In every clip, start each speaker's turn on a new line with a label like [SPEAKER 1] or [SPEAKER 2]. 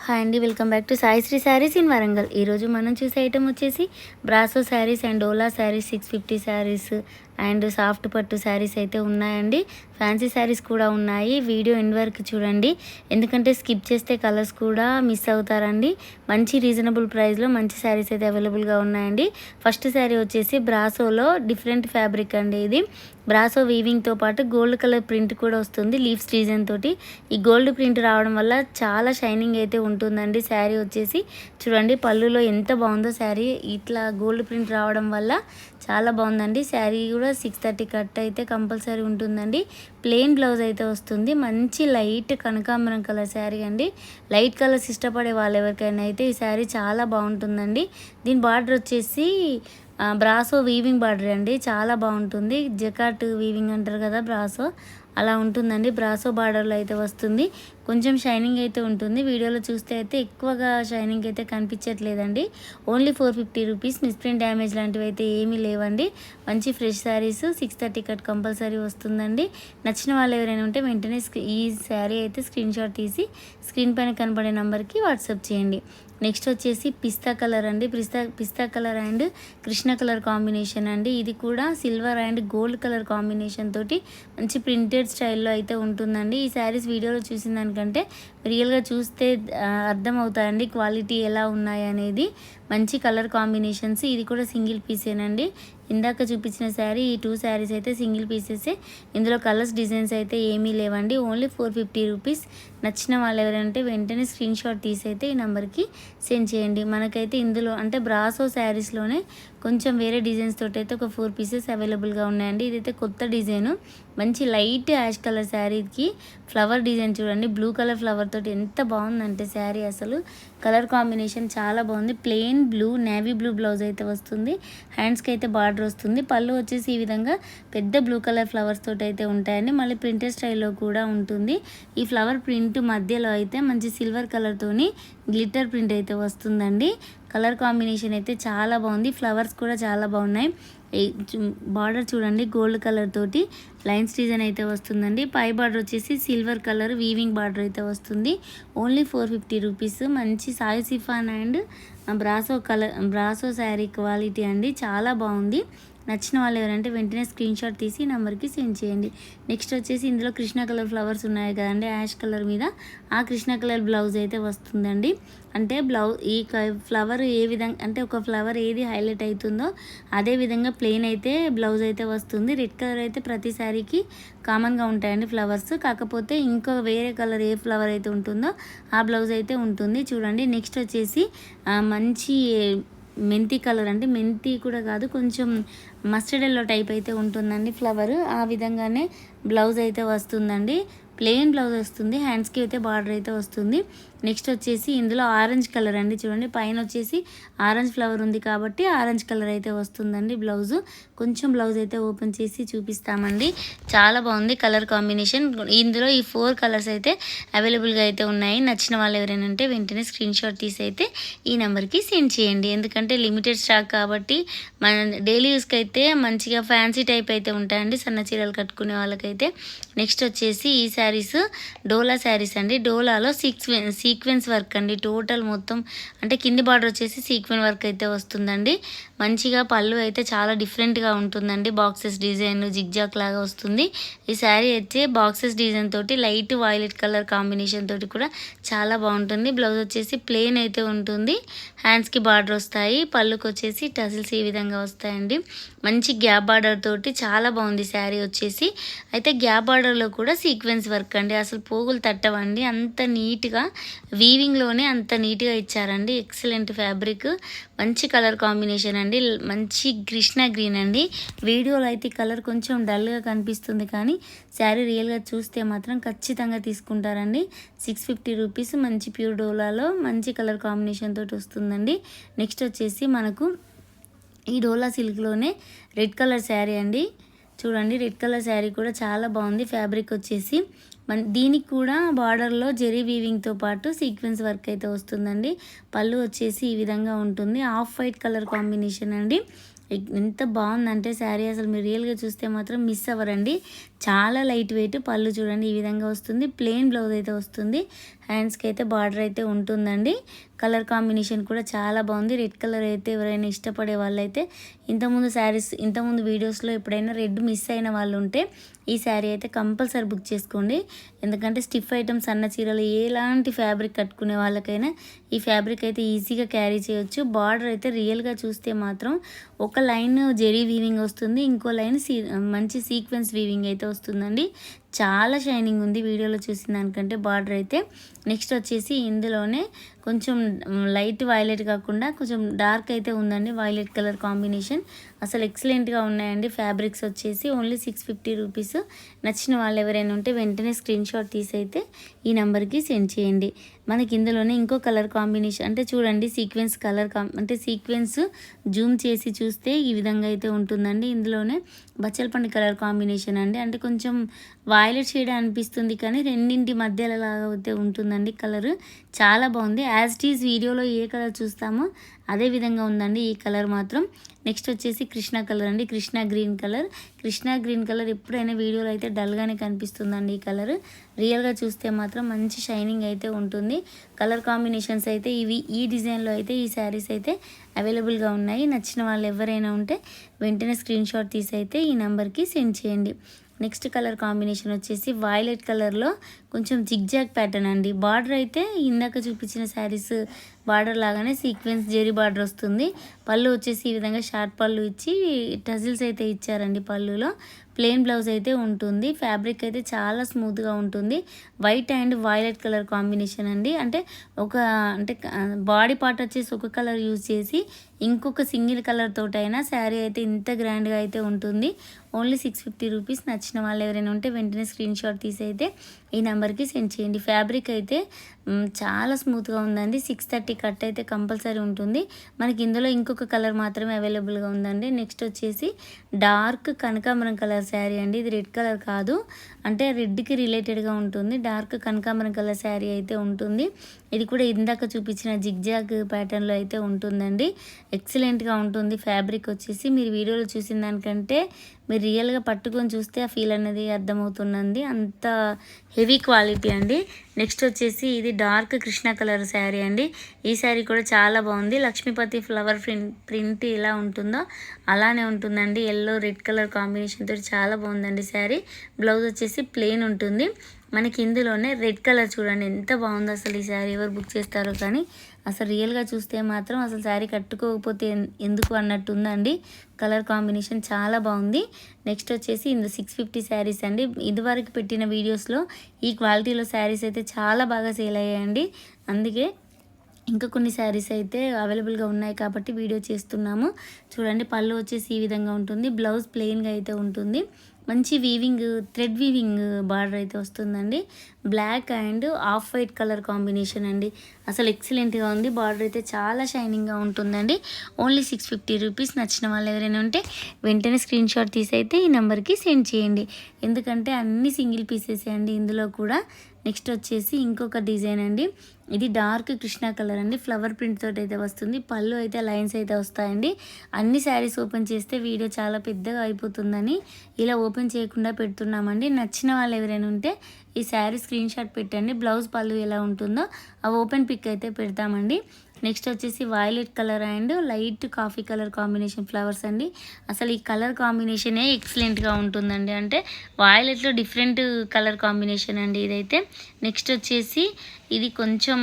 [SPEAKER 1] Hi అండి, welcome back to Sai Sri saris in Warangal. ఈరోజు మనం చూసే ఐటమ్ వచ్చేసి brasso saris and dola saris 650 saris and soft పట్టు శారీస్ అయితే ఉన్నాయండి. ఫ్యాన్సీ శారీస్ కూడా ఉన్నాయి. వీడియో ఎండ్ వరకు చూడండి, ఎందుకంటే స్కిప్ చేస్తే కలర్స్ కూడా మిస్ అవుతారండి. మంచి రీజనబుల్ ప్రైస్లో మంచి శారీస్ అయితే అవైలబుల్గా ఉన్నాయండి. ఫస్ట్ శారీ వచ్చేసి బ్రాసోలో డిఫరెంట్ ఫ్యాబ్రిక్ అండి. ఇది బ్రాసో వీవింగ్తో పాటు గోల్డ్ కలర్ ప్రింట్ కూడా వస్తుంది లీవ్స్ డిజైన్ తోటి. ఈ గోల్డ్ ప్రింట్ రావడం వల్ల చాలా షైనింగ్ అయితే ఉంటుందండి. శారీ వచ్చేసి చూడండి, పళ్ళులో ఎంత బాగుందో శారీ. ఇట్లా గోల్డ్ ప్రింట్ రావడం వల్ల చాలా బాగుందండి. శారీ కూడా 630 కట్ అయితే కంపల్సరీ ఉంటుందండి. ప్లెయిన్ బ్లౌజ్ అయితే వస్తుంది. మంచి లైట్ కనకాంబరం కలర్ శారీ అండి. లైట్ కలర్స్ ఇష్టపడే వాళ్ళు ఎవరికైనా అయితే ఈ శారీ చాలా బాగుంటుందండి. దీని బార్డర్ వచ్చేసి బ్రాసో వీవింగ్ బార్డర్ అండి. చాలా బాగుంటుంది. జకాట్ వీవింగ్ అంటారు కదా, బ్రాసో అలా ఉంటుందండి. బ్రాసో బార్డర్లో అయితే వస్తుంది. కొంచెం షైనింగ్ అయితే ఉంటుంది. వీడియోలో చూస్తే అయితే ఎక్కువగా షైనింగ్ అయితే కనిపించట్లేదండి. Only 450 rupees. మిస్ప్రింట్ డ్యామేజ్ లాంటివి అయితే ఏమీ లేవండి. మంచి ఫ్రెష్ శారీస్ 630 కట్ కంపల్సరీ వస్తుందండి. నచ్చిన వాళ్ళు ఎవరైనా ఉంటే వెంటనే ఈ శారీ అయితే స్క్రీన్ షాట్ తీసి స్క్రీన్ పైన కనపడే నెంబర్కి వాట్సాప్ చేయండి. నెక్స్ట్ వచ్చేసి పిస్తా కలర్ అండి. పిస్తా colour and Krishna colour combination అండి. ఇది కూడా silver and gold colour combination తోటి మంచి ప్రింటెడ్ స్టైల్లో అయితే ఉంటుందండి. ఈ శారీస్ వీడియోలో చూసిన దానికంటే రియల్గా చూస్తే అర్థమవుతాయండి క్వాలిటీ ఎలా ఉన్నాయి అనేది. మంచి కలర్ కాంబినేషన్స్. ఇది కూడా సింగిల్ పీసేనండి. ఇందాక చూపించిన శారీ, ఈ 2 శారీస్ అయితే సింగిల్ పీసెసే. ఇందులో కలర్స్ డిజైన్స్ అయితే ఏమీ లేవండి. Only 450 rupees. నచ్చిన వాళ్ళు ఎవరంటే వెంటనే స్క్రీన్ షాట్ తీసి అయితే ఈ నెంబర్కి సెండ్ చేయండి. మనకైతే ఇందులో అంటే బ్రాసో శారీస్లోనే కొంచెం వేరే డిజైన్స్ తోటి అయితే ఒక 4 పీసెస్ అవైలబుల్గా ఉన్నాయండి. ఇదైతే కొత్త డిజైను. మంచి లైట్ యాష్ కలర్ శారీకి ఫ్లవర్ డిజైన్ చూడండి. బ్లూ కలర్ ఫ్లవర్ తోటి ఎంత బాగుందంటే శారీ, అసలు కలర్ కాంబినేషన్ చాలా బాగుంది. Plain blue navy blue blouse అయితే వస్తుంది. హ్యాండ్స్కి అయితే బార్డర్ వస్తుంది. పళ్ళు వచ్చేసి ఈ విధంగా పెద్ద బ్లూ కలర్ ఫ్లవర్స్ తోటి అయితే ఉంటాయండి. మళ్ళీ ప్రింటెడ్ స్టైల్లో కూడా ఉంటుంది. ఈ ఫ్లవర్ ప్రింట్ మధ్యలో అయితే మంచి సిల్వర్ కలర్తోని గ్లిటర్ ప్రింట్ అయితే వస్తుందండి. కలర్ కాంబినేషన్ అయితే చాలా బాగుంది. ఫ్లవర్స్ కూడా చాలా బాగున్నాయి. బార్డర్ చూడండి, గోల్డ్ కలర్ తోటి లైన్స్ డిజైన్ అయితే వస్తుందండి. పై బార్డర్ వచ్చేసి సిల్వర్ కలర్ వీవింగ్ బార్డర్ అయితే వస్తుంది. Only 450 rupees. మంచి సాయి chiffon and brasso sari quality అండి. చాలా బాగుంది. నచ్చిన వాళ్ళు ఎవరంటే వెంటనే స్క్రీన్ షాట్ తీసి నెంబర్కి సెండ్ చేయండి. నెక్స్ట్ వచ్చేసి ఇందులో కృష్ణ కలర్ ఫ్లవర్స్ ఉన్నాయి కదండి, యాష్ కలర్ మీద ఆ కృష్ణ కలర్ బ్లౌజ్ అయితే వస్తుందండి. అంటే ఈ ఫ్లవర్ ఏ విధంగా అంటే ఒక ఫ్లవర్ ఏది హైలైట్ అవుతుందో అదే విధంగా ప్లెయిన్ అయితే బ్లౌజ్ అయితే వస్తుంది. రెడ్ కలర్ అయితే ప్రతి శారీకి కామన్గా ఉంటాయండి ఫ్లవర్స్. కాకపోతే ఇంకో వేరే కలర్ ఏ ఫ్లవర్ అయితే ఉంటుందో ఆ బ్లౌజ్ అయితే ఉంటుంది. చూడండి, నెక్స్ట్ వచ్చేసి మంచి మెంతి కలర్ అంటే మెంతి కూడా కాదు, కొంచెం మస్టర్డ్ ఎల్లో టైప్ అయితే ఉంటుందండి ఫ్లవర్. ఆ విధంగానే బ్లౌజ్ అయితే వస్తుందండి. ప్లెయిన్ బ్లౌజ్ వస్తుంది. హ్యాండ్స్కి అయితే బార్డర్ అయితే వస్తుంది. నెక్స్ట్ వచ్చేసి ఇందులో ఆరెంజ్ కలర్ అండి. చూడండి, పైన వచ్చేసి ఆరెంజ్ ఫ్లవర్ ఉంది కాబట్టి ఆరెంజ్ కలర్ అయితే వస్తుందండి బ్లౌజు. కొంచెం బ్లౌజ్ అయితే ఓపెన్ చేసి చూపిస్తామండి. చాలా బాగుంది కలర్ కాంబినేషన్. ఇందులో ఈ 4 కలర్స్ అయితే అవైలబుల్గా అయితే ఉన్నాయి. నచ్చిన వాళ్ళు ఎవరైనా ఉంటే వెంటనే స్క్రీన్ షాట్ తీసి అయితే ఈ నెంబర్కి సెండ్ చేయండి. ఎందుకంటే లిమిటెడ్ స్టాక్ కాబట్టి మన డైలీ యూస్కి అయితే మంచిగా ఫ్యాన్సీ టైప్ అయితే ఉంటాయండి, సన్న చీరలు కట్టుకునే వాళ్ళకైతే. నెక్స్ట్ వచ్చేసి ఈ శారీస్ డోలా శారీస్ అండి. డోలాలో సీక్వెన్స్ వర్క్ అండి. టోటల్ మొత్తం అంటే కింది బార్డర్ వచ్చేసి సీక్వెన్స్ వర్క్ అయితే వస్తుందండి. మంచిగా పళ్ళు అయితే చాలా డిఫరెంట్గా ఉంటుందండి. బాక్సెస్ డిజైన్ జిగ్జాక్ లాగా వస్తుంది. ఈ శారీ అయితే బాక్సెస్ డిజైన్ తోటి లైట్ వైలెట్ కలర్ కాంబినేషన్ తోటి కూడా చాలా బాగుంటుంది. బ్లౌజ్ వచ్చేసి ప్లెయిన్ అయితే ఉంటుంది. హ్యాండ్స్కి బార్డర్ వస్తాయి. పళ్ళుకి వచ్చేసి టసిల్స్ ఈ విధంగా వస్తాయండి. మంచి గ్యాప్ బార్డర్ తోటి చాలా బాగుంది శారీ వచ్చేసి. అయితే గ్యాప్ బార్డర్లో కూడా సీక్వెన్స్ వర్క్ అండి. అసలు పోగులు తట్టవండి, అంత నీట్గా వీవింగ్లోనే అంత నీట్గా ఇచ్చారండి. ఎక్సలెంట్ ఫ్యాబ్రిక్, మంచి కలర్ కాంబినేషన్ అండి. మంచి కృష్ణ గ్రీన్ అండి. వీడియోలో అయితే కలర్ కొంచెం డల్గా కనిపిస్తుంది, కానీ శారీ రియల్గా చూస్తే మాత్రం ఖచ్చితంగా తీసుకుంటారండి. 650 రూపీస్. మంచి ప్యూర్ డోలాలో మంచి కలర్ కాంబినేషన్ తోటి వస్తుందండి. నెక్స్ట్ వచ్చేసి మనకు ఈ డోలా సిల్క్లోనే రెడ్ కలర్ శారీ అండి. చూడండి, రెడ్ కలర్ శారీ కూడా చాలా బాగుంది. ఫ్యాబ్రిక్ వచ్చేసి దీనికి కూడా బార్డర్లో జెరీ వీవింగ్తో పాటు సీక్వెన్స్ వర్క్ అయితే వస్తుందండి. పళ్ళు వచ్చేసి ఈ విధంగా ఉంటుంది. ఆఫ్ వైట్ కలర్ కాంబినేషన్ అండి. ఎంత బాగుందంటే శారీ, అసలు మీరు రియల్గా చూస్తే మాత్రం మిస్ అవ్వరండి. చాలా లైట్ వెయిట్. పళ్ళు చూడండి ఈ విధంగా వస్తుంది. ప్లెయిన్ బ్లౌజ్ అయితే వస్తుంది. హ్యాండ్స్కి అయితే బార్డర్ అయితే ఉంటుందండి. కలర్ కాంబినేషన్ కూడా చాలా బాగుంది. రెడ్ కలర్ అయితే ఎవరైనా ఇష్టపడే వాళ్ళైతే ఇంతకుముందు వీడియోస్లో ఎప్పుడైనా రెడ్ మిస్ అయిన వాళ్ళు ఉంటే ఈ శారీ అయితే కంపల్సరీ బుక్ చేసుకోండి. ఎందుకంటే స్టిఫ్ ఐటమ్స్ సన్న చీరలు ఎలాంటి ఫ్యాబ్రిక్ కట్టుకునే వాళ్ళకైనా ఈ ఫ్యాబ్రిక్ అయితే ఈజీగా క్యారీ చేయొచ్చు. బార్డర్ అయితే రియల్గా చూస్తే మాత్రం ఒక లైన్ జెరీ వీవింగ్ వస్తుంది, ఇంకో లైన్ మంచి సీక్వెన్స్ వీవింగ్ అయితే వస్తుందండి. చాలా షైనింగ్ ఉంది వీడియోలో చూసిన దానికంటే బార్డర్ అయితే. నెక్స్ట్ వచ్చేసి ఇందులోనే కొంచెం లైట్ వైలెట్ కాకుండా కొంచెం డార్క్ అయితే ఉందండి. వైలెట్ కలర్ కాంబినేషన్ అసలు ఎక్సలెంట్గా ఉన్నాయండి. ఫ్యాబ్రిక్స్ వచ్చేసి ఓన్లీ 650 రూపీస్. నచ్చిన వాళ్ళు ఎవరైనా ఉంటే వెంటనే స్క్రీన్ షాట్ తీసి అయితే ఈ నెంబర్కి సెండ్ చేయండి. మనకి ఇందులోనే ఇంకో కలర్ కాంబినేషన్ అంటే చూడండి సీక్వెన్స్ కలర్ అంటే సీక్వెన్స్ జూమ్ చేసి చూస్తే ఈ విధంగా అయితే ఉంటుందండి. ఇందులోనే బచ్చలపండు కలర్ కాంబినేషన్ అండి. అంటే కొంచెం వైలెట్ షేడ్ అనిపిస్తుంది కానీ రెండింటి మధ్యలో లాగా అయితే ఉంటుందండి. కలర్ చాలా బాగుంది. యాజ్ ఇట్ ఈజ్ వీడియోలో ఏ కలర్ చూస్తామో అదే విధంగా ఉందండి ఈ కలర్ మాత్రం. నెక్స్ట్ వచ్చేసి కృష్ణ కలర్ అండి. కృష్ణ గ్రీన్ కలర్ ఎప్పుడైనా వీడియోలో అయితే డల్గానే కనిపిస్తుందండి. ఈ కలర్ రియల్గా చూస్తే మాత్రం మంచి షైనింగ్ అయితే ఉంటుంది. కలర్ కాంబినేషన్స్ అయితే ఈ డిజైన్లో అయితే ఈ శారీస్ అయితే అవైలబుల్గా ఉన్నాయి. నచ్చిన వాళ్ళు ఎవరైనా ఉంటే వెంటనే స్క్రీన్ షాట్ తీసి అయితే ఈ నెంబర్కి సెండ్ చేయండి. నెక్స్ట్ కలర్ కాంబినేషన్ వచ్చేసి వైలెట్ కలర్లో కొంచెం జిగ్జాగ్ ప్యాటర్న్ అండి. బార్డర్ అయితే ఇందాక చూపించిన శారీస్ బార్డర్ లాగానే సీక్వెన్స్ జెరీ బార్డర్ వస్తుంది. పళ్ళు వచ్చేసి ఈ విధంగా షార్ట్ పళ్ళు ఇచ్చి టజిల్స్ అయితే ఇచ్చారండి. పళ్ళులో ప్లెయిన్ బ్లౌజ్ అయితే ఉంటుంది. ఫ్యాబ్రిక్ అయితే చాలా స్మూత్గా ఉంటుంది. White and violet colour combination అండి. అంటే బాడీ పార్ట్ వచ్చేసి ఒక కలర్ యూజ్ చేసి ఇంకొక సింగిల్ కలర్ తోటైనా శారీ అయితే ఇంత గ్రాండ్గా అయితే ఉంటుంది. Only 650 rupees. నచ్చిన వాళ్ళు ఎవరైనా ఉంటే వెంటనే స్క్రీన్ షాట్ తీసి అయితే ఈ నెంబర్కి సెండ్ చేయండి. ఫ్యాబ్రిక్ అయితే చాలా స్మూత్గా ఉందండి. 630 కట్ అయితే కంపల్సరీ ఉంటుంది. మనకి ఇందులో ఇంకొక కలర్ మాత్రమే అవైలబుల్గా ఉందండి. నెక్స్ట్ వచ్చేసి డార్క్ కనకాంబరం కలర్ శారీ అండి. ఇది రెడ్ కలర్ కాదు, అంటే రెడ్కి రిలేటెడ్గా ఉంటుంది. డార్క్ కనకాంబరం కలర్ శారీ అయితే ఉంటుంది. ఇది కూడా ఇందాక చూపించిన జిగ్జాగ్ ప్యాటర్న్లో అయితే ఉంటుందండి. ఎక్సలెంట్గా ఉంటుంది. ఫ్యాబ్రిక్ వచ్చేసి మీరు వీడియోలో చూసిన దానికంటే మీరు రియల్గా పట్టుకొని చూస్తే ఆ ఫీల్ అనేది అర్థమవుతుందండి. అంత హెవీ క్వాలిటీ అండి. నెక్స్ట్ వచ్చేసి ఇది డార్క్ కృష్ణ కలర్ శారీ అండి. ఈ శారీ కూడా చాలా బాగుంది. లక్ష్మీపతి ఫ్లవర్ ప్రింట్ ఎలా ఉంటుందో అలానే ఉంటుందండి. ఎల్లో రెడ్ కలర్ కాంబినేషన్ తోటి చాలా బాగుందండి శారీ. బ్లౌజ్ వచ్చేసి ప్లెయిన్ ఉంటుంది. మనకి ఇందులోనే రెడ్ కలర్ చూడండి ఎంత బాగుందో అసలు. ఈ శారీ ఎవరు బుక్ చేస్తారో కానీ అసలు రియల్గా చూస్తే మాత్రం అసలు శారీ కట్టుకోకపోతే ఎందుకు అన్నట్టు ఉందండి. కలర్ కాంబినేషన్ చాలా బాగుంది. నెక్స్ట్ వచ్చేసి ఇందులో 650 శారీస్ అండి. ఇదివరకు పెట్టిన వీడియోస్లో ఈ క్వాలిటీలో శారీస్ అయితే చాలా బాగా సేల్ అయ్యాయండి. అందుకే ఇంకా కొన్ని శారీస్ అయితే అవైలబుల్గా ఉన్నాయి కాబట్టి వీడియో చేస్తున్నాము. చూడండి పళ్ళు వచ్చేసి ఈ విధంగా ఉంటుంది. బ్లౌజ్ ప్లెయిన్గా అయితే ఉంటుంది. మంచి వీవింగ్ థ్రెడ్ వీవింగ్ బార్డర్ అయితే వస్తుందండి. Black and off white colour combination అండి. అసలు ఎక్సలెంట్గా ఉంది. బార్డర్ అయితే చాలా షైనింగ్గా ఉంటుందండి. Only 650 rupees. నచ్చిన వాళ్ళు ఎవరైనా ఉంటే వెంటనే స్క్రీన్ షాట్ తీసి అయితే ఈ నెంబర్కి సెండ్ చేయండి. ఎందుకంటే అన్ని సింగిల్ పీసెస్ అండి ఇందులో కూడా. నెక్స్ట్ వచ్చేసి ఇంకొక డిజైన్ అండి. ఇది డార్క్ కృష్ణ కలర్ అండి. ఫ్లవర్ ప్రింట్ తోటి అయితే వస్తుంది. పళ్ళు అయితే లైన్స్ అయితే వస్తాయండి. అన్ని శారీస్ ఓపెన్ చేస్తే వీడియో చాలా పెద్దగా అయిపోతుందని ఇలా ఓపెన్ చేయకుండా పెడుతున్నామండి. నచ్చిన వాళ్ళు ఎవరైనా ఉంటే ఈ శారీ స్క్రీన్ షాట్ పెట్టండి. బ్లౌజ్ పళ్ళు ఎలా ఉంటుందో ఆ ఓపెన్ పిక్ అయితే పెడతామండి. నెక్స్ట్ వచ్చేసి violet colour and light coffee colour combination flowers అండి. అసలు ఈ కలర్ కాంబినేషనే ఎక్సలెంట్గా ఉంటుందండి. అంటే వైలెట్లో డిఫరెంట్ కలర్ కాంబినేషన్ అండి ఇదైతే. నెక్స్ట్ వచ్చేసి ఇది కొంచెం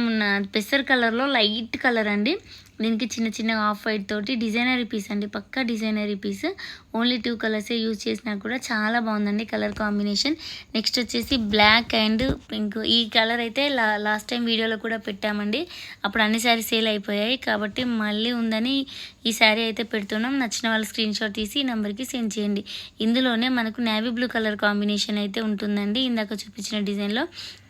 [SPEAKER 1] పెసర్ కలర్లో లైట్ కలర్ అండి. దీనికి చిన్న చిన్న ఆఫ్ వైట్ తోటి డిజైనరీ పీస్ అండి. పక్కా డిజైనరీ పీస్. ఓన్లీ 2 కలర్సే యూజ్ చేసినా కూడా చాలా బాగుందండి కలర్ కాంబినేషన్. నెక్స్ట్ వచ్చేసి బ్లాక్ అండ్ పింక్. ఈ కలర్ అయితే లాస్ట్ టైం వీడియోలో కూడా పెట్టామండి. అప్పుడు అన్ని శారీ సేల్ అయిపోయాయి కాబట్టి మళ్ళీ ఉందని ఈ శారీ అయితే పెడుతున్నాం. నచ్చిన వాళ్ళు స్క్రీన్ షాట్ తీసి ఈ నెంబర్కి సెండ్ చేయండి. ఇందులోనే మనకు నేవీ బ్లూ కలర్ కాంబినేషన్ అయితే ఉంటుందండి. ఇందాక చూపించిన డిజైన్లో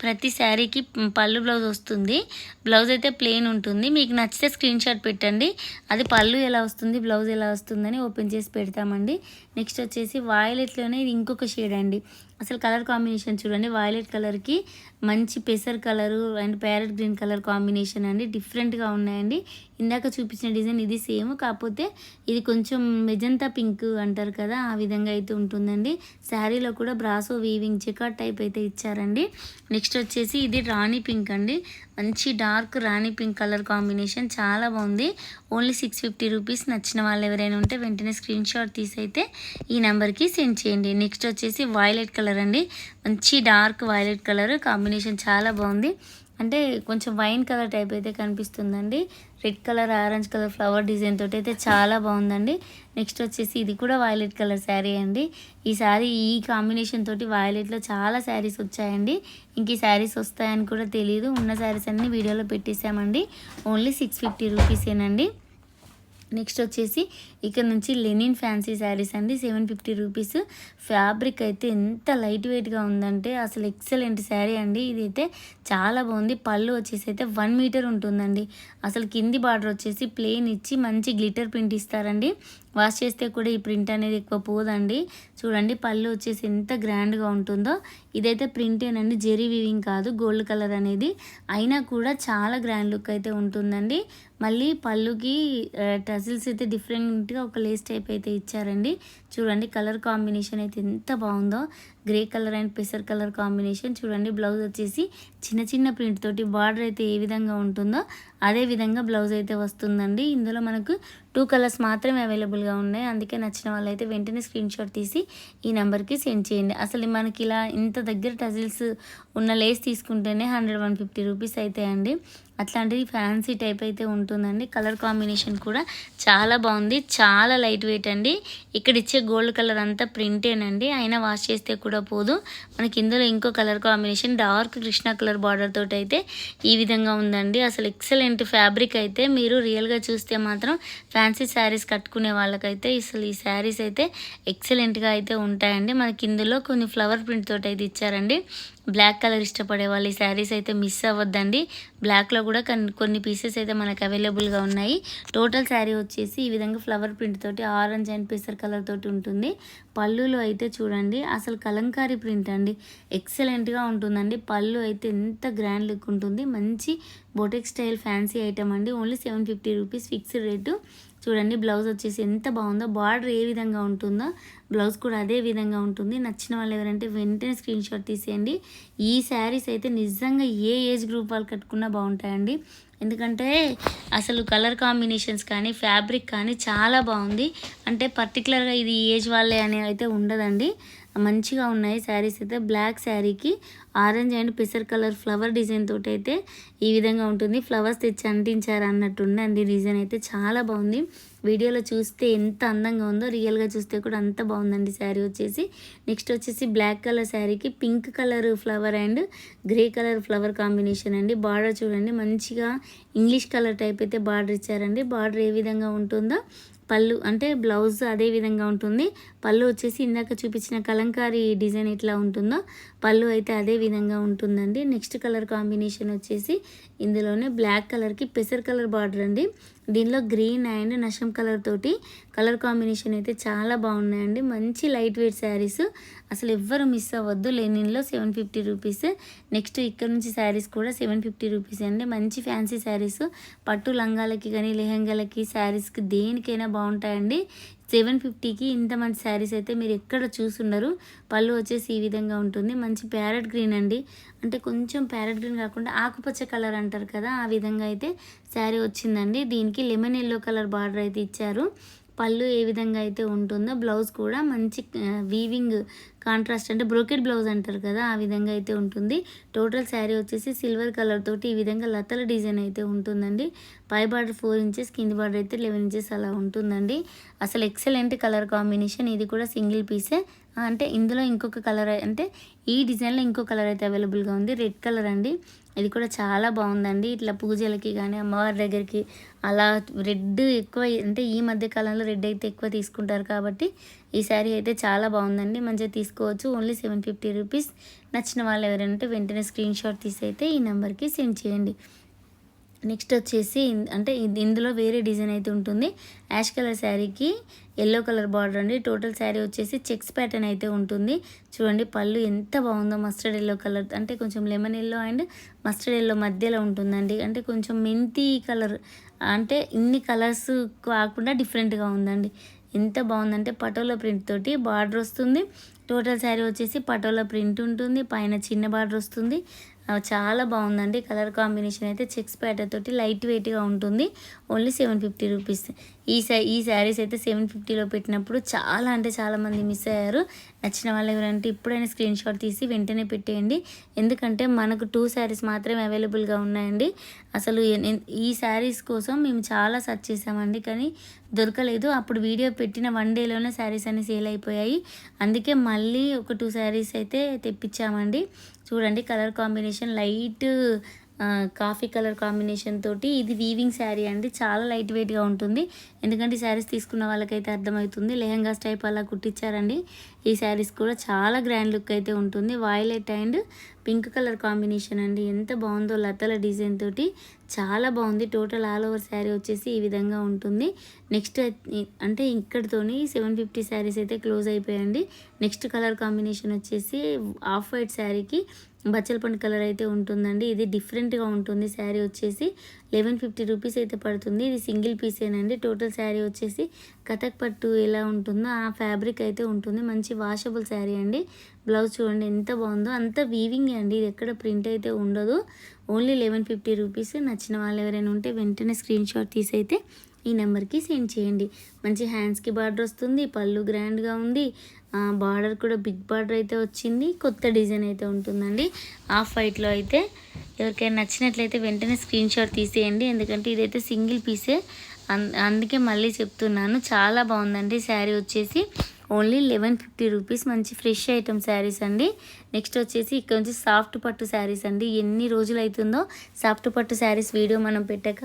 [SPEAKER 1] ప్రతి శారీకి పళ్ళు బ్లౌజ్ వస్తుంది. బ్లౌజ్ అయితే ప్లెయిన్ ఉంటుంది. మీకు నచ్చితే స్క్రీన్ షాట్ పెట్టండి. అది పళ్ళు ఎలా వస్తుంది బ్లౌజ్ ఎలా వస్తుందని ఓపెన్ చేసి పెడతామండి. నెక్స్ట్ వచ్చేసి వైలెట్లోనే ఇది ఇంకొక షేడ్ అండి. అసలు కలర్ కాంబినేషన్ చూడండి, వైలెట్ కలర్కి మంచి పెసర్ colour and parrot green colour combination అండి, డిఫరెంట్గా ఉన్నాయండి. ఇందాక చూపించిన డిజైన్ ఇది సేమ్, కాకపోతే ఇది కొంచెం మెజంతా పింక్ అంటారు కదా, ఆ విధంగా అయితే ఉంటుందండి. శారీలో కూడా బ్రాసో వీవింగ్ చెకాట్ టైప్ అయితే ఇచ్చారండి. నెక్స్ట్ వచ్చేసి ఇది రాణి పింక్ అండి, మంచి డార్క్ రాణి పింక్ కలర్ కాంబినేషన్, చాలా బాగుంది. Only 650 rupees. నచ్చిన వాళ్ళు ఎవరైనా ఉంటే వెంటనే స్క్రీన్ షాట్ తీసి అయితే ఈ నెంబర్కి సెండ్ చేయండి. నెక్స్ట్ వచ్చేసి వైలెట్ కలర్ అండి, మంచి డార్క్ వైలెట్ కలర్ కాంబినేషన్, చాలా బాగుంది. అంటే కొంచెం వైన్ కలర్ టైప్ అయితే కనిపిస్తుందండి. Red colour orange colour flower design తోటి అయితే చాలా బాగుందండి. నెక్స్ట్ వచ్చేసి ఇది కూడా వైలెట్ కలర్ శారీ అండి. ఈ శారీ ఈ కాంబినేషన్ తోటి వైలెట్లో చాలా శారీస్ వచ్చాయండి. ఇంక ఈ శారీస్ వస్తాయని కూడా తెలియదు. ఉన్న శారీస్ అన్ని వీడియోలో పెట్టేసామండి. ఓన్లీ 650 రూపీసేనండి. నెక్స్ట్ వచ్చేసి ఇక్కడ నుంచి లెనిన్ ఫ్యాన్సీ శారీస్ అండి, 750 రూపీస్. ఫ్యాబ్రిక్ అయితే ఎంత లైట్ వెయిట్గా ఉందంటే అసలు ఎక్సలెంట్ శారీ అండి. ఇదైతే చాలా బాగుంది. పళ్ళు వచ్చేసి అయితే 1 మీటర్ ఉంటుందండి. అసలు కింది బార్డర్ వచ్చేసి ప్లెయిన్ ఇచ్చి మంచి గ్లిటర్ ప్రింట్ ఇస్తారండి. వాష్ చేస్తే కూడా ఈ ప్రింట్ అనేది ఎక్కువ పోదండి. చూడండి పళ్ళు వచ్చేసి ఎంత గ్రాండ్గా ఉంటుందో. ఇదైతే ప్రింటేనండి, జెరీ వీవింగ్ కాదు, గోల్డ్ కలర్ అనేది అయినా కూడా చాలా గ్రాండ్ లుక్ అయితే ఉంటుందండి. మళ్ళీ పళ్ళుకి టజిల్స్ అయితే డిఫరెంట్గా ఒక లేస్ టైప్ అయితే ఇచ్చారండి. చూడండి కలర్ కాంబినేషన్ అయితే ఎంత బాగుందో, గ్రే కలర్ అండ్ పెసర్ కలర్ కాంబినేషన్. చూడండి బ్లౌజ్ వచ్చేసి చిన్న చిన్న ప్రింట్ తోటి బార్డర్ అయితే ఏ విధంగా ఉంటుందో అదే విధంగా బ్లౌజ్ అయితే వస్తుందండి. ఇందులో మనకు 2 కలర్స్ మాత్రమే అవైలబుల్గా ఉన్నాయి. అందుకే నచ్చిన వాళ్ళైతే వెంటనే స్క్రీన్ షాట్ తీసి ఈ నెంబర్కి సెండ్ చేయండి. అసలు మనకి ఇలా ఇంత దగ్గర టజిల్స్ ఉన్న లేస్ తీసుకుంటేనే 100-150 రూపీస్ అవుతాయండి. అట్లాంటిది ఫ్యాన్సీ టైప్ అయితే ఉంటుందండి. కలర్ కాంబినేషన్ కూడా చాలా బాగుంది, చాలా లైట్ వెయిట్ అండి. ఇక్కడ ఇచ్చే గోల్డ్ కలర్ అంతా ప్రింటేనండి, అయినా వాష్ చేస్తే కూడా పోదు. మనకి ఇందులో ఇంకో colour combination dark Krishna colour border తోటి అయితే ఈ విధంగా ఉందండి. అసలు ఎక్సలెంట్ ఫ్యాబ్రిక్ అయితే మీరు రియల్గా చూస్తే మాత్రం ఫ్యాన్సీ శారీస్ కట్టుకునే వాళ్ళకైతే అసలు ఈ శారీస్ అయితే ఎక్సలెంట్గా అయితే ఉంటాయండి. మనకి ఇందులో కొన్ని ఫ్లవర్ ప్రింట్ తోటి అయితే ఇచ్చారండి. బ్లాక్ కలర్ ఇష్టపడే వాళ్ళు ఈ శారీస్ అయితే మిస్ అవ్వద్దండి. బ్లాక్లో కూడా కొన్ని పీసెస్ అయితే మనకు అవైలబుల్గా ఉన్నాయి. టోటల్ శారీ వచ్చేసి ఈ విధంగా ఫ్లవర్ ప్రింట్ తోటి ఆరెంజ్ అండ్ పెసర్ కలర్ తోటి ఉంటుంది. పళ్ళులో అయితే చూడండి అసలు కలంకారీ ప్రింట్ అండి, ఎక్సలెంట్గా ఉంటుందండి. పళ్ళు అయితే ఎంత గ్రాండ్ లుక్ ఉంటుంది. మంచి బొటెక్ స్టైల్ ఫ్యాన్సీ ఐటమ్ అండి. Only 750 rupees fixed rate. చూడండి బ్లౌజ్ వచ్చేసి ఎంత బాగుందో, బార్డర్ ఏ విధంగా ఉంటుందో బ్లౌజ్ కూడా అదే విధంగా ఉంటుంది. నచ్చిన వాళ్ళు ఎవరంటే వెంటనే స్క్రీన్ షాట్ తీసేయండి. ఈ శారీస్ అయితే నిజంగా ఏ ఏజ్ గ్రూప్ వాళ్ళు కట్టుకున్నా బాగుంటాయండి. ఎందుకంటే అసలు కలర్ కాంబినేషన్స్ కానీ ఫ్యాబ్రిక్ కానీ చాలా బాగుంది. అంటే పర్టికులర్గా ఇది ఏజ్ వాళ్ళే అని అయితే ఉండదండి, మంచిగా ఉన్నాయి శారీస్ అయితే. బ్లాక్ శారీకి ఆరెంజ్ అండ్ పెసర్ కలర్ ఫ్లవర్ డిజైన్ తోటి అయితే ఈ విధంగా ఉంటుంది. ఫ్లవర్స్ తెచ్చి అంటించారు అన్నట్టు ఉందండి. డిజైన్ అయితే చాలా బాగుంది. వీడియోలో చూస్తే ఎంత అందంగా ఉందో రియల్గా చూస్తే కూడా అంత బాగుందండి శారీ వచ్చేసి. నెక్స్ట్ వచ్చేసి బ్లాక్ కలర్ శారీకి pink colour flower and grey colour flower combination అండి. బార్డర్ చూడండి మంచిగా ఇంగ్లీష్ కలర్ టైప్ అయితే బార్డర్ ఇచ్చారండి. బార్డర్ ఏ విధంగా ఉంటుందో పళ్ళు అంటే బ్లౌజ్ అదే విధంగా ఉంటుంది. పళ్ళు వచ్చేసి ఇందాక చూపించిన కలంకారీ డిజైన్ ఎట్లా ఉంటుందో పళ్ళు అయితే అదే విధంగా ఉంటుందండి. నెక్స్ట్ కలర్ కాంబినేషన్ వచ్చేసి ఇందులోనే బ్లాక్ కలర్కి పెసర్ కలర్ బార్డర్ అండి. దీనిలో గ్రీన్ అండ్ నషం కలర్ తోటి కలర్ కాంబినేషన్ అయితే చాలా బాగున్నాయండి. మంచి లైట్ వెయిట్ శారీస్, అసలు ఎవ్వరు మిస్ అవ్వద్దు. లెనిన్లో 750 రూపీస్. నెక్స్ట్ ఇక్కడ నుంచి శారీస్ కూడా 750 రూపీస్ అండి. మంచి ఫ్యాన్సీ శారీస్ పట్టు లంగాలకి కానీ లెహంగాలకి శారీస్కి దేనికైనా బాగుంటాయండి. 750కి ఇంత మంచి శారీస్ అయితే మీరు ఎక్కడ చూసుండరు. పళ్ళు వచ్చేసి ఈ విధంగా ఉంటుంది. మంచి ప్యారెట్ గ్రీన్ అండి, అంటే కొంచెం ప్యారెట్ గ్రీన్ కాకుండా ఆకుపచ్చ కలర్ అంటారు కదా, ఆ విధంగా అయితే శారీ వచ్చిందండి. దీనికి లెమన్ ఎల్లో కలర్ బార్డర్ అయితే ఇచ్చారు. పళ్ళు ఏ విధంగా అయితే ఉంటుందో బ్లౌజ్ కూడా మంచి వీవింగ్ కాంట్రాస్ట్ అంటే బ్రోకెట్ బ్లౌజ్ అంటారు కదా, ఆ విధంగా అయితే ఉంటుంది. టోటల్ శారీ వచ్చేసి సిల్వర్ కలర్ తోటి ఈ విధంగా లతల డిజైన్ అయితే ఉంటుందండి. పై బార్డర్ 4 ఇంచెస్, కింది బార్డర్ అయితే 11 ఇంచెస్ అలా ఉంటుందండి. అసలు ఎక్సలెంట్ కలర్ కాంబినేషన్. ఇది కూడా సింగిల్ పీసే, అంటే ఇందులో ఇంకొక కలర్ అంటే ఈ డిజైన్లో ఇంకో కలర్ అయితే అవైలబుల్గా ఉంది, రెడ్ కలర్ అండి. ఇది కూడా చాలా బాగుందండి. ఇట్లా పూజలకి కానీ అమ్మవారి దగ్గరికి అలా రెడ్ ఎక్కువ, అంటే ఈ మధ్య కాలంలో రెడ్ అయితే ఎక్కువ తీసుకుంటారు కాబట్టి ఈ శారీ అయితే చాలా బాగుందండి. మంచిగా తీసుకోవచ్చు. Only 750 rupees. నచ్చిన వాళ్ళు ఎవరంటే వెంటనే స్క్రీన్ షాట్ తీసి అయితే ఈ నెంబర్కి సెండ్ చేయండి. నెక్స్ట్ వచ్చేసి అంటే ఇందులో వేరే డిజైన్ అయితే ఉంటుంది. యాష్ కలర్ శారీకి ఎల్లో కలర్ బార్డర్ అండి. టోటల్ శారీ వచ్చేసి చెక్స్ ప్యాటర్న్ అయితే ఉంటుంది. చూడండి పళ్ళు ఎంత బాగుందో, మస్టర్డ్ ఎల్లో కలర్ అంటే కొంచెం lemon yellow and mustard yellow మధ్యలో ఉంటుందండి. అంటే కొంచెం మెంతి కలర్, అంటే ఇన్ని కలర్స్ కాకుండా డిఫరెంట్గా ఉందండి. ఎంత బాగుందంటే పటోలా ప్రింట్ తోటి బార్డర్ వస్తుంది. టోటల్ శారీ వచ్చేసి పటోలా ప్రింట్ ఉంటుంది, పైన చిన్న బార్డర్ వస్తుంది. చాలా బాగుందండి. కలర్ కాంబినేషన్ అయితే చెక్స్ ప్యాటర్న్ తోటి లైట్ వెయిట్గా ఉంటుంది. Only 750 rupees. ఈ శారీస్ అయితే 750లో పెట్టినప్పుడు చాలా అంటే చాలామంది మిస్ అయ్యారు. నచ్చిన వాళ్ళు ఎవరంటే ఇప్పుడైనా స్క్రీన్ షాట్ తీసి వెంటనే పెట్టేయండి. ఎందుకంటే మనకు 2 శారీస్ మాత్రమే అవైలబుల్గా ఉన్నాయండి. అసలు ఈ శారీస్ కోసం మేము చాలా సెర్చ్ చేసామండి, కానీ దొరకలేదు. అప్పుడు వీడియో పెట్టిన 1 డేలోనే శారీస్ అన్ని సేల్ అయిపోయాయి. అందుకే మళ్ళీ ఒక 2 శారీస్ అయితే తెప్పించామండి. చూడండి colour combination light coffee colour combination తోటి. ఇది వీవింగ్ శారీ అండి, చాలా లైట్ వెయిట్గా ఉంటుంది. ఎందుకంటే ఈ శారీస్ తీసుకున్న వాళ్ళకైతే అర్థమవుతుంది. లెహంగాస్ టైప్ అలా కుట్టించారండి. ఈ శారీస్ కూడా చాలా గ్రాండ్ లుక్ అయితే ఉంటుంది. Violet and pink colour combination అండి. ఎంత బాగుందో లతల డిజైన్ తోటి, చాలా బాగుంది. టోటల్ ఆల్ ఓవర్ శారీ వచ్చేసి ఈ విధంగా ఉంటుంది. నెక్స్ట్ అంటే ఇక్కడితోని 750 శారీస్ అయితే క్లోజ్ అయిపోయాయండి. నెక్స్ట్ కలర్ కాంబినేషన్ వచ్చేసి ఆఫ్ వైట్ శారీకి బచ్చలపండు కలర్ అయితే ఉంటుందండి. ఇది డిఫరెంట్గా ఉంటుంది. శారీ వచ్చేసి 1150 రూపీస్ అయితే పడుతుంది. ఇది సింగిల్ పీసేనండి. టోటల్ శారీ వచ్చేసి కథక్ పట్టు ఎలా ఉంటుందో ఆ ఫ్యాబ్రిక్ అయితే ఉంటుంది. మంచి వాషబుల్ శారీ అండి. బ్లౌజ్ చూడండి ఎంత బాగుందో, అంత వీవింగ్ అండి. ఇది ఎక్కడ ప్రింట్ అయితే ఉండదు. Only 1150 rupees. నచ్చిన వాళ్ళు ఎవరైనా ఉంటే వెంటనే స్క్రీన్ షాట్ తీసి అయితే ఈ నెంబర్కి సెండ్ చేయండి. మంచి హ్యాండ్స్కి బార్డర్ వస్తుంది, పళ్ళు గ్రాండ్గా ఉంది. బార్డర్ కూడా బిగ్ బార్డర్ అయితే వచ్చింది. కొత్త డిజైన్ అయితే ఉంటుందండి. ఆఫ్ వైట్లో అయితే ఎవరికైనా నచ్చినట్లయితే వెంటనే స్క్రీన్ షాట్ తీసేయండి. ఎందుకంటే ఇదైతే సింగిల్ పీసే, అందుకే మళ్ళీ చెప్తున్నాను. చాలా బాగుందండి శారీ వచ్చేసి. Only 1150 rupees. మంచి ఫ్రెష్ ఐటమ్ శారీస్ అండి. నెక్స్ట్ వచ్చేసి ఇక్కడ నుంచి సాఫ్ట్ పట్టు శారీస్ అండి. ఎన్ని రోజులు అవుతుందో సాఫ్ట్ పట్టు శారీస్ వీడియో మనం పెట్టాక.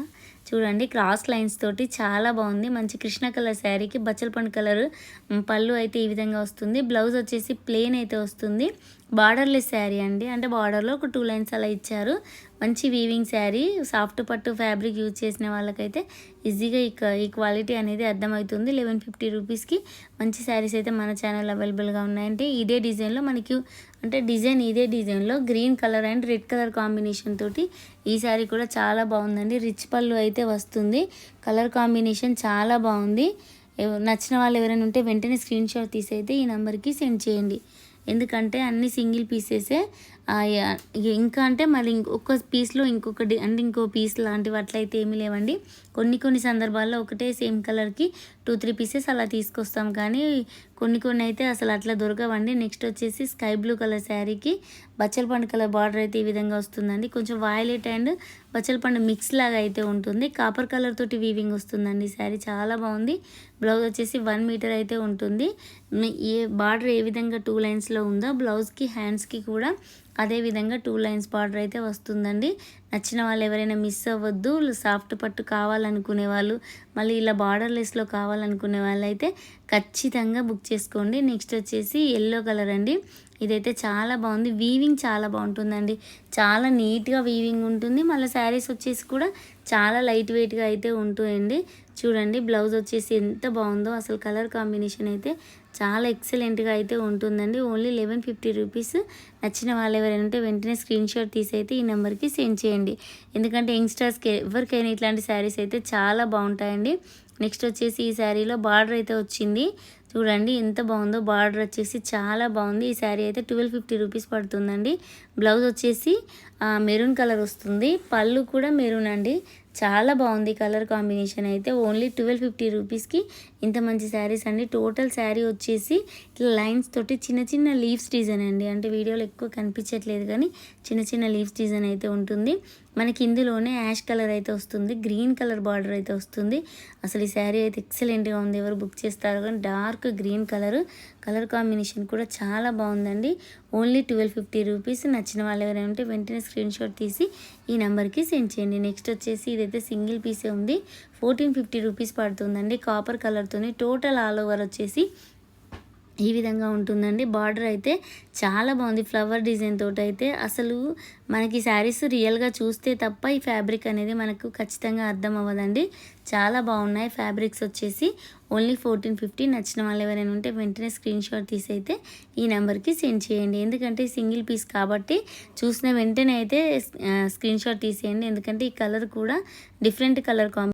[SPEAKER 1] చూడండి క్రాస్ లైన్స్ తోటి చాలా బాగుంది. మంచి కృష్ణ కలర్ శారీకి బచ్చలపండు కలర్ పళ్ళు అయితే ఈ విధంగా వస్తుంది. బ్లౌజ్ వచ్చేసి ప్లెయిన్ అయితే వస్తుంది. బార్డర్లెస్ శారీ అండి, అంటే బార్డర్లో ఒక 2 లైన్స్ అలా ఇచ్చారు. మంచి వీవింగ్ శారీ. సాఫ్ట్ పట్టు ఫ్యాబ్రిక్ యూజ్ చేసిన వాళ్ళకైతే ఈజీగా ఈ క్వాలిటీ అనేది అర్థమవుతుంది. 1150 రూపీస్కి మంచి శారీస్ అయితే మన ఛానల్ అవైలబుల్గా ఉన్నాయంటే ఇదే డిజైన్లో మనకి, అంటే డిజైన్ ఇదే డిజైన్లో green colour and red colour combination తోటి ఈ శారీ కూడా చాలా బాగుందండి. రిచ్ పళ్ళు అయితే వస్తుంది. కలర్ కాంబినేషన్ చాలా బాగుంది. నచ్చిన వాళ్ళు ఎవరైనా ఉంటే వెంటనే స్క్రీన్ షాట్ తీసి అయితే ఈ నెంబర్కి సెండ్ చేయండి. ఎందుకంటే అన్ని సింగిల్ పీసెసే. ఇంకా అంటే మళ్ళీ ఇంకొక పీస్లో అంటే ఇంకో పీస్ లాంటివి అట్లయితే ఏమీ లేవండి. కొన్ని సందర్భాల్లో ఒకటే సేమ్ కలర్కి 2-3 పీసెస్ అలా తీసుకొస్తాం, కానీ కొన్ని అయితే అసలు అట్లా దొరకవండి. నెక్స్ట్ వచ్చేసి స్కై బ్లూ కలర్ శారీకి బచ్చలపండు కలర్ బార్డర్ అయితే ఈ విధంగా వస్తుందండి. కొంచెం వైలెట్ అండ్ బచ్చలపండు మిక్స్ లాగా అయితే ఉంటుంది. కాపర్ కలర్ తోటి వీవింగ్ వస్తుందండి. శారీ చాలా బాగుంది. బ్లౌజ్ వచ్చేసి 1 మీటర్ అయితే ఉంటుంది. బార్డర్ ఏ విధంగా 2 లైన్స్లో ఉందో బ్లౌజ్కి హ్యాండ్స్కి కూడా అదే విధంగా 2 లైన్స్ బార్డర్ అయితే వస్తుందండి. నచ్చిన వాళ్ళు ఎవరైనా మిస్ అవ్వద్దు. సాఫ్ట్ పట్టు కావాలనుకునే వాళ్ళు, మళ్ళీ ఇలా బార్డర్లెస్లో కావాలనుకునే వాళ్ళు అయితే ఖచ్చితంగా బుక్ చేసుకోండి. నెక్స్ట్ వచ్చేసి ఎల్లో కలర్ అండి. ఇదైతే చాలా బాగుంది. వీవింగ్ చాలా బాగుంటుందండి. చాలా నీట్గా వీవింగ్ ఉంటుంది. మళ్ళీ శారీస్ వచ్చేసి కూడా చాలా లైట్ వెయిట్గా అయితే ఉంటుందండి. చూడండి బ్లౌజ్ వచ్చేసి ఎంత బాగుందో. అసలు కలర్ కాంబినేషన్ అయితే చాలా ఎక్సలెంట్గా అయితే ఉంటుందండి. Only 1150 rupees. నచ్చిన వాళ్ళు ఎవరైనా ఉంటే వెంటనే స్క్రీన్ షాట్ తీసి అయితే ఈ నెంబర్కి సెండ్ చేయండి. ఎందుకంటే యంగ్స్టర్స్కి ఎవరికైనా ఇట్లాంటి శారీస్ అయితే చాలా బాగుంటాయండి. నెక్స్ట్ వచ్చేసి ఈ శారీలో బార్డర్ అయితే వచ్చింది. చూడండి ఎంత బాగుందో. బార్డర్ వచ్చేసి చాలా బాగుంది. ఈ శారీ అయితే 1250 రూపీస్ పడుతుందండి. బ్లౌజ్ వచ్చేసి మెరూన్ కలర్ వస్తుంది. పళ్ళు కూడా మెరూన్ అండి. చాలా బాగుంది కలర్ కాంబినేషన్ అయితే. ఓన్లీ 1250 రూపీస్కి ఇంత మంచి శారీస్ అండి. టోటల్ శారీ వచ్చేసి ఇట్లా లైన్స్ తోటి చిన్న లీవ్స్ డిజైన్ అండి. అంటే వీడియోలో ఎక్కువ కనిపించట్లేదు, కానీ చిన్న లీవ్స్ డిజైన్ అయితే ఉంటుంది. మనకి ఇందులోనే యాష్ కలర్ అయితే వస్తుంది. గ్రీన్ కలర్ బార్డర్ అయితే వస్తుంది. అసలు ఈ శారీ అయితే ఎక్సలెంట్గా ఉంది. ఎవరు బుక్ చేస్తారో కానీ డార్క్ గ్రీన్ కలర్ కాంబినేషన్ కూడా చాలా బాగుందండి. Only 1250 rupees. నచ్చిన వాళ్ళు ఎవరైనా ఉంటే వెంటనే స్క్రీన్ షాట్ తీసి ఈ నెంబర్కి సెండ్ చేయండి. నెక్స్ట్ వచ్చేసి ఇదైతే సింగిల్ పీసే ఉంది. 1450 రూపీస్ పడుతుందండి. కాపర్ కలర్తోని టోటల్ ఆల్ ఓవర్ వచ్చేసి ఈ విధంగా ఉంటుందండి. బార్డర్ అయితే చాలా బాగుంది. ఫ్లవర్ డిజైన్ తోటి అయితే అసలు మనకి శారీస్ రియల్గా చూస్తే తప్ప ఈ ఫ్యాబ్రిక్ అనేది మనకు ఖచ్చితంగా అర్థం అవ్వదండి. చాలా బాగున్నాయి ఫ్యాబ్రిక్స్ వచ్చేసి. ఓన్లీ 1450. నచ్చిన వాళ్ళు ఎవరైనా ఉంటే వెంటనే స్క్రీన్ షాట్ తీసి అయితే ఈ నెంబర్కి సెండ్ చేయండి. ఎందుకంటే సింగిల్ పీస్ కాబట్టి చూసిన వెంటనే అయితే స్క్రీన్ షాట్ తీసేయండి. ఎందుకంటే ఈ కలర్ కూడా డిఫరెంట్ కలర్ కాంబినేషన్